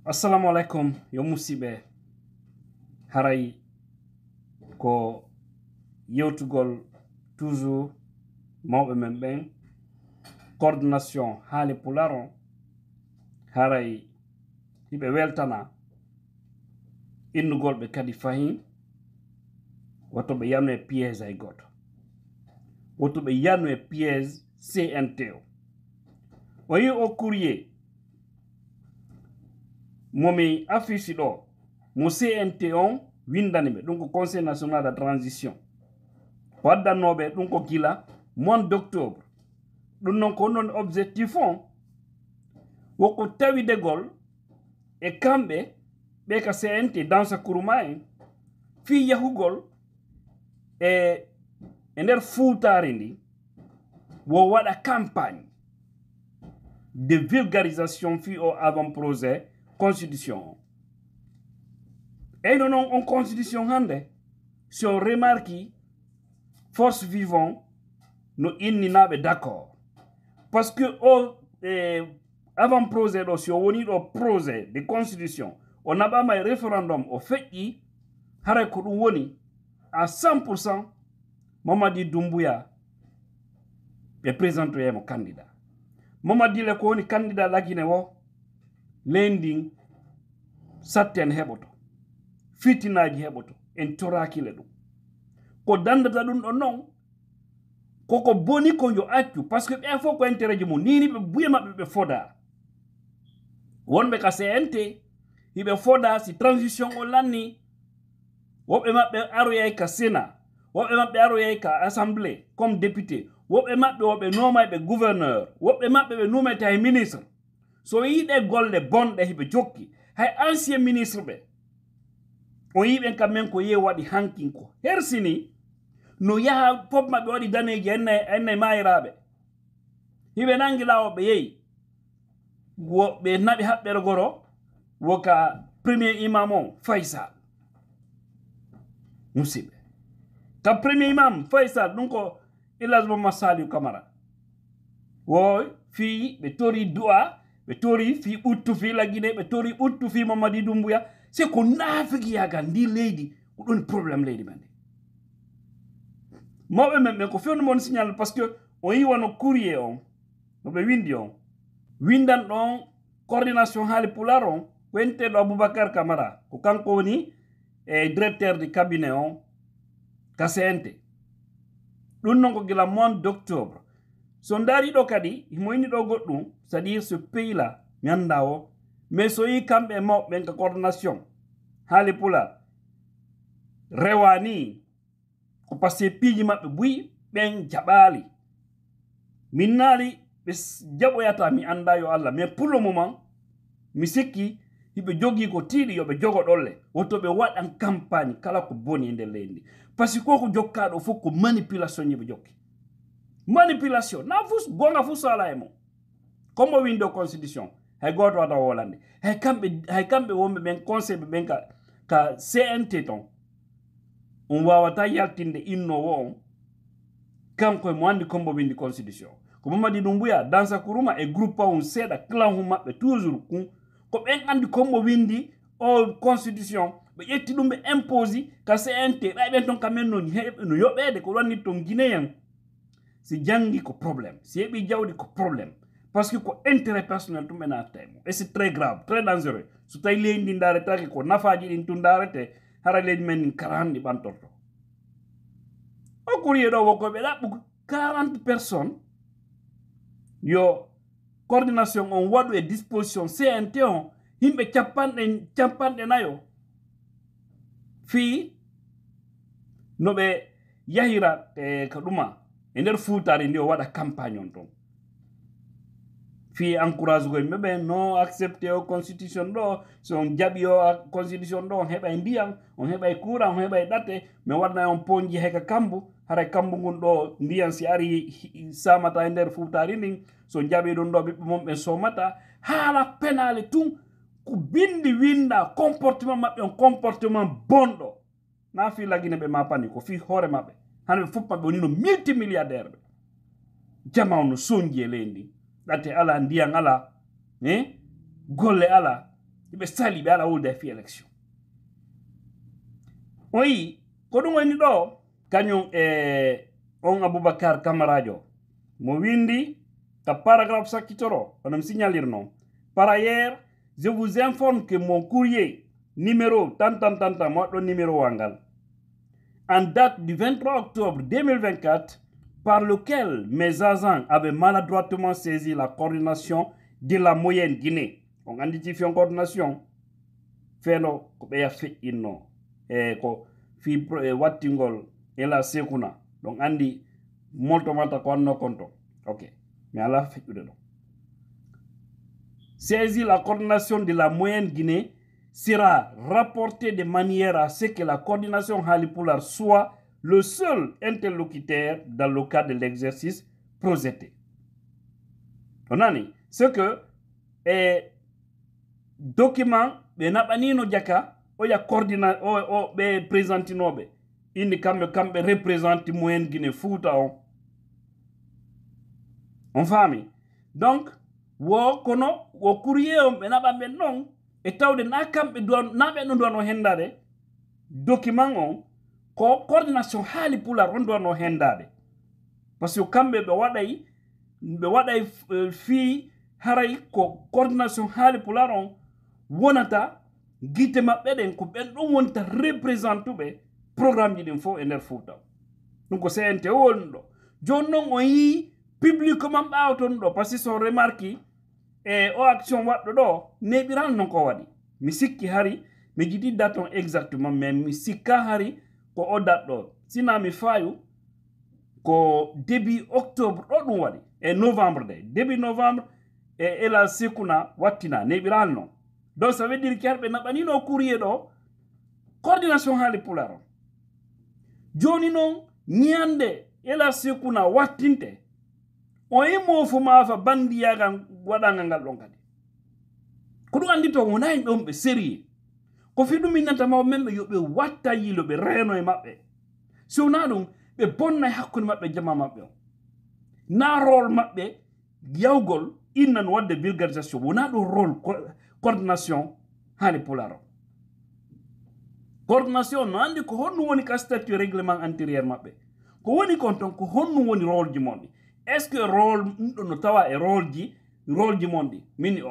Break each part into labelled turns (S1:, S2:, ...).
S1: Assalamu alaikum yo musibe haray ko yewtugol toujours mawɓe men ɓen coordination haali pularon haray hiɓe weltana innugol ɓe kadi fahin woto ɓe yanu e piège hay goto woto ɓe yanu e piège CNT o yi o courrier momi affiche ɗo mo CNT on windani ɓe ɗum ko conseil national de transition waddannoɓe ɗum ko gila mois d'octobre ɗum noon ko non objectif on woko tawidegol e kamɓe ɓe ka CNT dansa kuruma en fi yahugol e nder fuutare ndi wo waɗa campagne de vulgarisation fi o avant projet constitution et non on constitution hande si on remarque force vivant no inninaɓe d'accord parce que o avant projet ɗo si o woni ɗo projet de constitution o naɓama e référendum o feƴƴi haray ko ɗum woni à 100% Mamadi Doumbouya ɓe présentoyemo candidat Mamadi le ko woni candidat lakine wo lending satten heɓoto fitinaji heɓoto en torakile ɗum ko dandata ɗum ɗo non koko boni ko yo accu parce que ɓen fof ko intérêt ji mum nini ɓe buya maɓɓe ɓe foda wonɓe ka CNT hiɓe foda si transition o lanni woɓɓe maɓɓe aroyay ka sénat woɓɓe maɓɓe aroyay ka assemblée comme député woɓɓe maɓɓe woɓe nomayɓe gouverneur woɓɓe maɓɓe ɓe numete hay ministre so yiɗe golle bonɗe hiɓe jokki hay ancien ministre ɓe o yiɓen kam men ko yew waɗi hankin ko hersini no yaha fof maɓɓe waɗi daneji enne mayiraɓe hiɓe nangi lawo ɓe yeeyi ɓe naɓi haɓɓere goro woka premier imam on Faysal musiɓe ka premier imam Faysal ɗum ko Elhadji Mamad Saliou Camara wo fi ɓe tori du'a ɓe tori fi ɓuttu fi laguine ɓe tori ɓuttu fi Mamadi Doumbouya c'est ko naafigiyagal ndi leydi ko ɗon probléme leydi men ndi mawɓe men ɓen ko fewnu signal parce que o yi wano courrier on no ɓe windi on windan ɗon coordination haali pular on ko enteɗo Aboubacar Camara ko kanko woni directeur du cabinet on ka CNT ɗum noon ko gila mois d'octobre so ndaari ɗo kadi mo inni ɗo goɗɗum c'est à dire ce pays là mi anda o mais so yi kamɓe mawɓe ɓen ka coordination haali pular rewani ko par ce que piiji maɓɓe buyi ɓen jaɓaali min naali ɓe jaɓoyata mi anda yo Allah mais pour le moment mi sikki hiɓe jogii ko tiiɗi yoɓe jogo ɗolle woto ɓe waɗan campagne kala ko boni e nder leydi ndi par ce que koko jokkaɗo fof ko manipulation yiɓe jokki manipulation na fus gonga fuu sala e mum comme o windo constitution hay goto wata wolande hay kamɓe wonɓe ɓen conseil ɓe ɓen ka CNT ton on wawata yaltinde innowo on kanko e mo andi combo windi constitution ko Mamadi Doumbouya dansa kuruma e groupe on seeɗa clan hum maɓɓe toujours ko ɓen andi combo windi o constitution ɓe ƴetti ɗum ɓe imposi ka CNT ɓay ɓen ton kamen no yoɓede ko wanni ton guinéen si jangi ko problème si heɓi jawdi ko problème parce que ko intérêt personnel tum ɓe natta e mum et c'est très grave très dangereux so tawi leydi ndi daretake ko nafaji ɗin tum darete hara leydi men nin karahanɗi ɓantorto o courrier ɗo wokko ɓe ɗaɓɓu 40 personnes yo coordination on waɗu e disposition CNT on yimɓe capanɗe nayo fi no ɓe yahira ko ɗuma e nder fuutare ndi o waɗa campagne on ton fi encourage go yimɓe ɓe no accepté o constitution ɗo so on jaɓi o constitution ɗo on heɓay ndiyam on heɓay courant on heɓay ɗatte mi waɗna on ponji heka kambu haray kambu ngun ɗo ndiyam si ari samata e nder fuutari ndin so jaɓi ɗum ɗo ɓiɓɓe mum ɓe somata haala penale tun ko bindi winda comportement maɓɓe on comportement bonɗo na fi laguine ɓe mapani ko fi hoore maɓɓe hande ɓe fof maɓɓe woni no multimilliardaire ɓe jama on no soñji e leydi ndi ɗatte ala ndiyam ala golle ala ibe sali be ala wulde fi élection oui ko dum woni do kanyum on Aboubacar Camaradio mo windi ta paragraphe sakitoro onam signalir non. Par ailleurs, je vous informe que mon courrier numéro tant moi le numéro wangal en date du 23 octobre 2024 par lequel mes agents avaient maladroitement saisi la coordination de la moyenne Guinée. On a dit une coordination. Feno ko be fait inno ko fi wattingol et la sekuna. Donc andi molto mata ko no konto. OK. Mais ala fait de saisir la coordination de la moyenne Guinée sera rapportée de manière à ce que la coordination Halipular soit le seul interlocuteur dans le cadre de l'exercice projeté. On a dit, ce que document be nabanino jaka o ya coordina o be présentinobe indi kambe représente moyenne Guinée Fouta on famille donc wo kono wo courrier on be nabambe non e tawde na kambe don nabe no dono hendade document on ko coordination Halipular on dono hendade parce que kambe be waday fi haray ko coordination Halipular on wonata gite mabbe den ko ben don wonta représentube programme ji den fo e nder Fouta donc ko CNT wondo jonnon on yi publiquement bawton do parce que son remarque o action waddo do nebiran non ko wadi mi sikki hari mi jidi daton exactement mais mi sikka hari ko o date do sina mi fayu ko début octobre do dum wadi e novembre de début novembre e la sekuna wattina nebiran non. Donc ça veut dire qu'il y a un courrier de coordination Halipular. Joni non nyande ela sekuna watinte. O imo fuma fa bandi yaga wadanga ngal lonkade. Kudu andi to wona yimbe sérieux. Ko fi dum minata ma membe yobe watta yilo be reno e mabbe. So na dum be bonna hakkunde mabbe jama mabbe. Na rôle mabbe yawgol innan wadde vulgarisation wona do rôle coordination Halipular. Coordination no andi ko honnu woni ka statut règlement intérieur mabbe. Ko woni konton ko honnu woni rôle ji mondi. Est-ce que rôle no tawa e rôle ji mondi min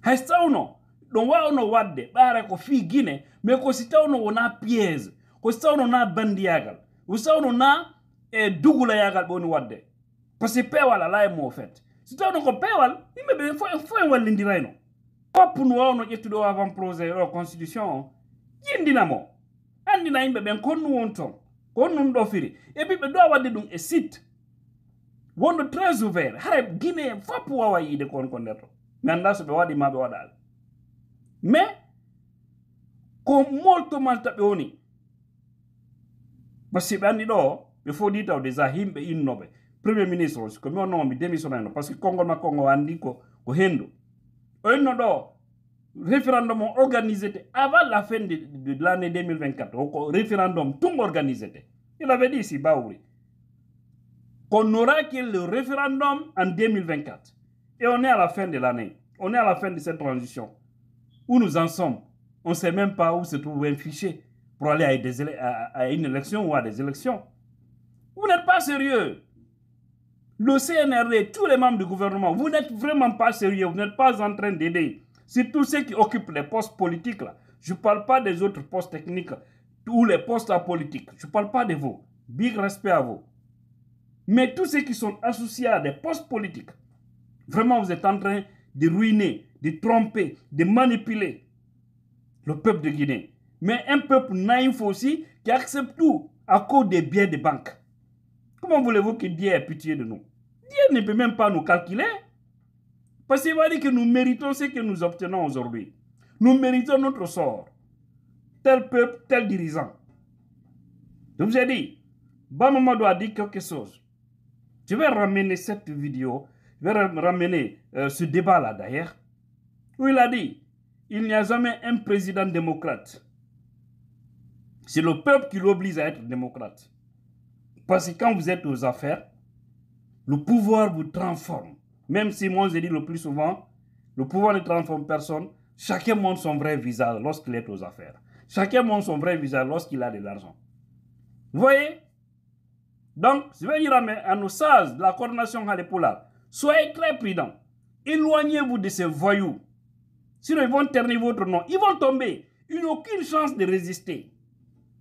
S1: hay stawno don wawno wadde bare ko fi Guinée mais ko si tawno wona piège ko si tawno na bandiyagal ko tawno na dugula yagal boni wadde parce que pewal ala e mo fait si tawno ko pewal yimbe be fo en wallindirayno pop no wawno ƴettudo avant projet o constitution yindinamo andina yimbe ben konnu wonton konnu do firi e bi be do wadde dum e site wondo très ouvert hare Guinée fop wawa yide kon ko nder to mi anda so be wadi ma be wadal mais ko molto malta be woni parce que be andi do be fodi taw déjà himbe innobe premier ministre ko mi wonno mi démissionnano parce que Congo ma Congo andi ko hendo o inno do référendum organisé avant la fin de l'année 2024 au référendum tout organisé il avait dit ici Baouri qu'on n'aura que le référendum en 2024 et on est à la fin de l'année on est à la fin de cette transition où nous en sommes on ne sait même pas où se trouve un fichier pour aller à une élection ou à des élections. Vous n'êtes pas sérieux. Le CNRD, tous les membres du gouvernement, vous n'êtes vraiment pas sérieux, vous n'êtes pas en train d'aider. C'est tous ceux qui occupent les postes politiques là. Je ne parle pas des autres postes techniques ou les postes politiques. Je ne parle pas de vous. Big respect à vous. Mais tous ceux qui sont associés à des postes politiques, vraiment vous êtes en train de ruiner, de tromper, de manipuler le peuple de Guinée. Mais un peuple naïf aussi qui accepte tout à cause des biens des banques. Comment voulez-vous que Dieu ait pitié de nous? Dieu ne peut même pas nous calculer. Parce qu'il va dire que nous méritons ce que nous obtenons aujourd'hui. Nous méritons notre sort. Tel peuple, tel dirigeant. Je vous ai dit, Bamama doit dire quelque chose. Je vais ramener cette vidéo, je vais ramener ce débat-là d'ailleurs, où il a dit, il n'y a jamais un président démocrate. C'est le peuple qui l'oblige à être démocrate. Parce que quand vous êtes aux affaires, le pouvoir vous transforme. Même si moi je dis le plus souvent, le pouvoir ne transforme personne, chacun montre son vrai visage lorsqu'il est aux affaires. Chacun montre son vrai visage lorsqu'il a de l'argent. Vous voyez? Donc, je vais dire à nos sages de la coordination Halepoula, soyez très prudents. Éloignez-vous de ces voyous. Sinon, ils vont ternir votre nom. Ils vont tomber. Ils n'ont aucune chance de résister.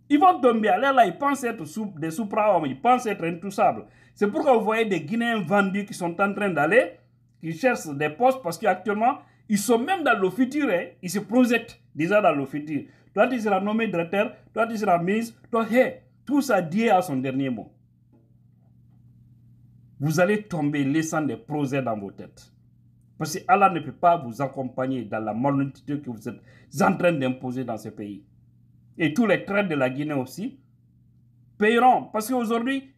S1: Ils vont tomber. Alors là, ils pensent être des supra-hommes. Ils pensent être intouchables. C'est pourquoi vous voyez des Guinéens vendus qui sont en train d'aller, qui cherchent des postes parce qu'actuellement, ils sont même dans le futur. Hein. Ils se projettent déjà dans le futur. Toi, tu seras nommé directeur. Toi, tu seras ministre. Toi, tout ça, Dieu a son dernier mot. Vous allez tomber laissant des projets dans vos têtes. Parce que Allah ne peut pas vous accompagner dans la malhonnêteté que vous êtes en train d'imposer dans ce pays. Et tous les traîtres de la Guinée aussi paieront. Parce qu'aujourd'hui,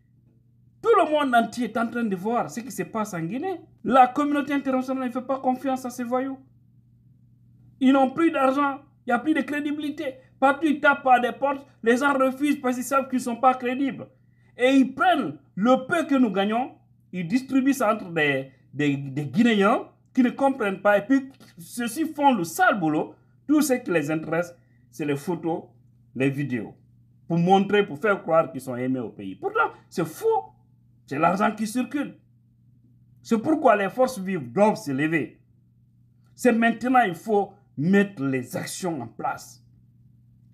S1: tout le monde entier est en train de voir ce qui se passe en Guinée. La communauté internationale ne fait pas confiance à ces voyous. Ils n'ont plus d'argent, il n'y a plus de crédibilité. Partout ils tapent à des portes, les gens refusent parce qu'ils savent qu'ils ne sont pas crédibles. Et ils prennent le peu que nous gagnons, ils distribuent ça entre des Guinéens qui ne comprennent pas. Et puis, ceux-ci font le sale boulot. Tout ce qui les intéresse, c'est les photos, les vidéos. Pour montrer, pour faire croire qu'ils sont aimés au pays. Pourtant, c'est faux. C'est l'argent qui circule. C'est pourquoi les forces vives doivent se lever. C'est maintenant il faut mettre les actions en place.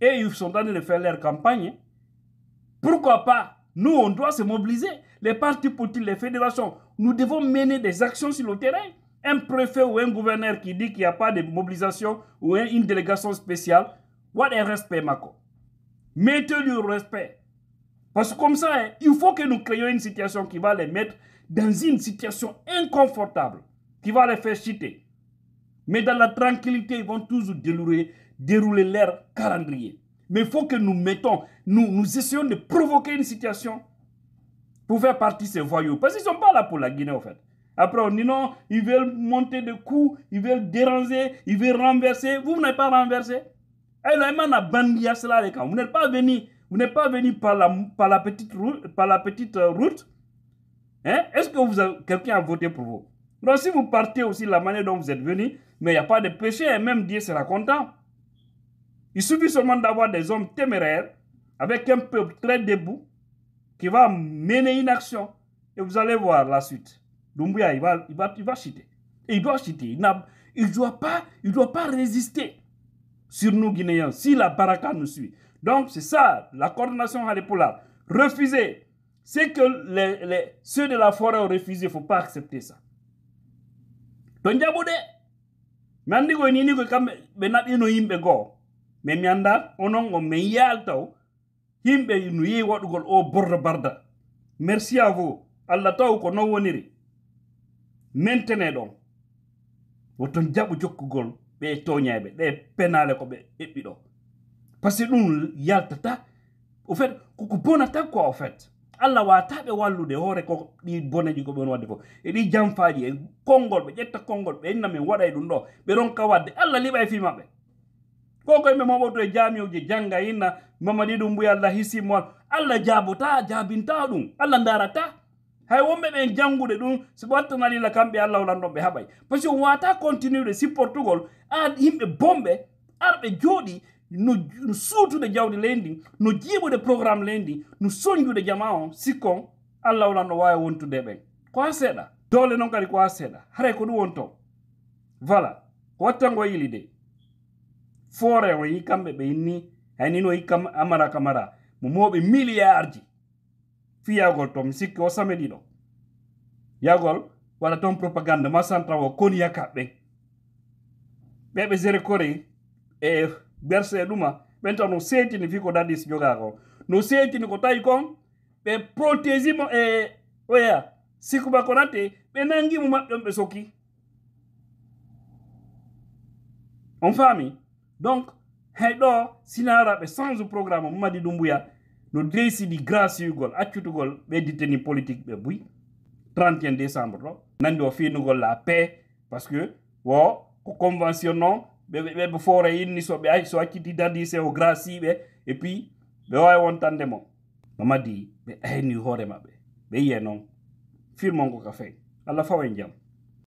S1: Et ils sont en train de faire leur campagne. Pourquoi pas? Nous, on doit se mobiliser. Les partis politiques, les fédérations, nous devons mener des actions sur le terrain. Un préfet ou un gouverneur qui dit qu'il n'y a pas de mobilisation ou une délégation spéciale, what un respect, Mako. Mettez-lui au respect. Parce que comme ça, hein, il faut que nous créions une situation qui va les mettre dans une situation inconfortable, qui va les faire chuter. Mais dans la tranquillité, ils vont toujours dérouler leur calendrier. Mais il faut que nous mettons, nous essayons de provoquer une situation pour faire partie de ces voyous. Parce qu'ils ne sont pas là pour la Guinée, en fait. Après, on dit non, ils veulent monter de coups, ils veulent déranger, ils veulent renverser. Vous n'avez pas renversé. Vous n'êtes pas venu par la petite route. Hein? Est-ce que quelqu'un a voté pour vous? Donc, si vous partez aussi de la manière dont vous êtes venu, mais il n'y a pas de péché, et même Dieu sera content. Il suffit seulement d'avoir des hommes téméraires, avec un peuple très debout, qui va mener une action, et vous allez voir la suite. Doumbouya, il va chuter. Et il doit chuter. Il ne doit pas résister sur nous Guinéens, si la baraka nous suit. Donc, c'est ça, la coordination Halepoula. Refuser. C'est que ceux de la forêt ont refusé, il ne faut pas accepter ça. Donc, Mandi ko nini ko kambe be nadino yimbe go me mianda onon me yaltaw yimbe no yi wadugol o bordo barda. Merci à vous. Allah taw ko no woniri maintenez donc woton jabu jokkugol be toñabe be penale ko be ebbido parce que dum yaltata au fait ko bonata quoi au fait Allah wa tabe wallude hore ko di boneji ko bon wadde ko e di jamfaaji e kongol be jetta kongol be enna men waday dum do be ron ka wadde Allah libay fi mabbe ko koy me moboto e jamiuji janga inna mamadi dum bu Allah hisi mo Allah jabuta jabinta dum Allah ndarata hay wombe be jangude dum so wattanali la kambe Allah lando be habay parce que on wata continuer de supportugol a yimbe bombe arbe jodi no surtout de jawdi lendi no jibo de programme lendi no sonju de jamao sikon Allah lando way wontude be ko seda dole non kadi ko seda hare ko du wonto voilà ko wattango yili de fore o yi kambe be ni hay ni no yikam amara kamara mo mobe milliards fiyagol tom sikki o samedi do yagol wala ton propagande ma santra o koni yakabbe bebe zere kore e berse duma bento no setini fiko dadis jogago no setini ko tay kon be protégimo e oya sikuba konate be nangi mu maddom be soki on famille donc hay do sinara be sans programme Mamadi Doumbouya no décidi grâce yugol accutugol be diteni politique be buy 31 décembre do nandi o finugol la paix parce que wo ko convention non be fore yinni so be ay so acciti dadi c'est au grâce be et puis be way wontande mo Mamadi be ayni hore mabbe be yenon firmo ko ka fay Allah fawen jam